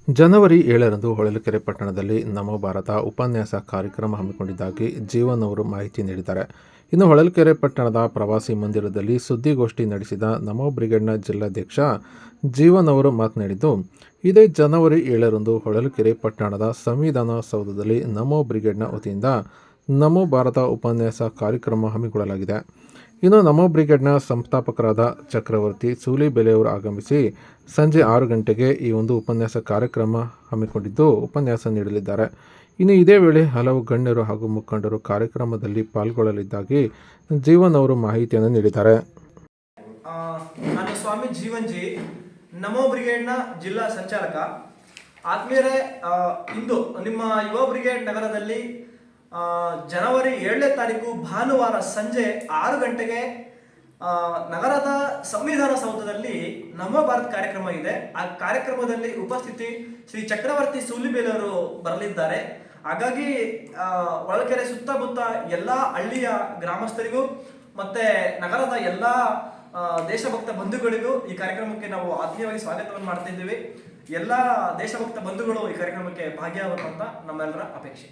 ಜನವರಿ 7ರಂದು ಹೊಳಲ್ಕೆರೆ ಪಟ್ಟಣದಲ್ಲಿ ನಮೋ ಭಾರತ ಉಪನ್ಯಾಸ ಕಾರ್ಯಕ್ರಮ ಹಮ್ಮಿಕೊಂಡಿದ್ದಾಗಿ ಜೀವನ್ ಅವರು ಮಾಹಿತಿ ನೀಡಿದ್ದಾರೆ. ಇನ್ನು ಹೊಳಲ್ಕೆರೆ ಪಟ್ಟಣದ ಪ್ರವಾಸಿ ಮಂದಿರದಲ್ಲಿ ಸುದ್ದಿಗೋಷ್ಠಿ ನಡೆಸಿದ ನಮೋ ಬ್ರಿಗೇಡ್ನ ಜಿಲ್ಲಾಧ್ಯಕ್ಷ ಜೀವನ್ ಅವರು ಮಾತನಾಡಿದ್ದು, ಇದೇ ಜನವರಿ 7ರಂದು ಹೊಳಲ್ಕೆರೆ ಪಟ್ಟಣದ ಸಂವಿಧಾನ ಸೌಧದಲ್ಲಿ ನಮೋ ಬ್ರಿಗೇಡ್ನ ವತಿಯಿಂದ ನಮೋ ಭಾರತ ಉಪನ್ಯಾಸ ಕಾರ್ಯಕ್ರಮ ಹಮ್ಮಿಕೊಳ್ಳಲಾಗಿದೆ. ಇನ್ನು ನಮೋ ಬ್ರಿಗೇಡ್ನ ಸಂಸ್ಥಾಪಕರಾದ ಚಕ್ರವರ್ತಿ ಸೂಲಿಬೆಲೆಯವರು ಆಗಮಿಸಿ ಸಂಜೆ 6 ಗಂಟೆಗೆ ಈ ಒಂದು ಉಪನ್ಯಾಸ ಕಾರ್ಯಕ್ರಮ ಹಮ್ಮಿಕೊಂಡಿದ್ದು ಉಪನ್ಯಾಸ ನೀಡಲಿದ್ದಾರೆ. ಇನ್ನು ಇದೇ ವೇಳೆ ಹಲವು ಗಣ್ಯರು ಹಾಗೂ ಮುಖಂಡರು ಕಾರ್ಯಕ್ರಮದಲ್ಲಿ ಪಾಲ್ಗೊಳ್ಳಲಿದ್ದಾಗಿ ಜೀವನ್ ಅವರು ಮಾಹಿತಿಯನ್ನು ನೀಡಿದ್ದಾರೆ. ನಾನು ಸ್ವಾಮಿ ಜೀವನ್ ಜಿ, ನಮೋ ಬ್ರಿಗೇಡ್ನ ಜಿಲ್ಲಾ ಸಂಚಾಲಕ. ಆತ್ಮೀಯರೇ, ಇಂದು ನಿಮ್ಮ ಯುವ ಬ್ರಿಗೇಡ್ ನಗರದಲ್ಲಿ ಜನವರಿ 7ನೇ ತಾರೀಕು ಭಾನುವಾರ ಸಂಜೆ 6 ಗಂಟೆಗೆ ನಗರದ ಸಂವಿಧಾನ ಸೌಧದಲ್ಲಿ ನಮೋ ಭಾರತ್ ಕಾರ್ಯಕ್ರಮ ಇದೆ. ಆ ಕಾರ್ಯಕ್ರಮದಲ್ಲಿ ಉಪಸ್ಥಿತಿ ಶ್ರೀ ಚಕ್ರವರ್ತಿ ಸೂಲಿಬೆಲೆಯವರು ಬರಲಿದ್ದಾರೆ. ಹಾಗಾಗಿ ಹೊಳಲ್ಕೆರೆ ಸುತ್ತಮುತ್ತ ಎಲ್ಲ ಹಳ್ಳಿಯ ಗ್ರಾಮಸ್ಥರಿಗೂ ಮತ್ತೆ ನಗರದ ಎಲ್ಲ ದೇಶಭಕ್ತ ಬಂಧುಗಳಿಗೂ ಈ ಕಾರ್ಯಕ್ರಮಕ್ಕೆ ನಾವು ಆತ್ಮೀಯವಾಗಿ ಸ್ವಾಗತವನ್ನು ಮಾಡ್ತಾ ಇದ್ದೀವಿ. ಎಲ್ಲ ದೇಶಭಕ್ತ ಬಂಧುಗಳು ಈ ಕಾರ್ಯಕ್ರಮಕ್ಕೆ ಭಾಗಿಯಾಗಬೇಕು ಅಂತ ನಮ್ಮೆಲ್ಲರ ಅಪೇಕ್ಷೆ.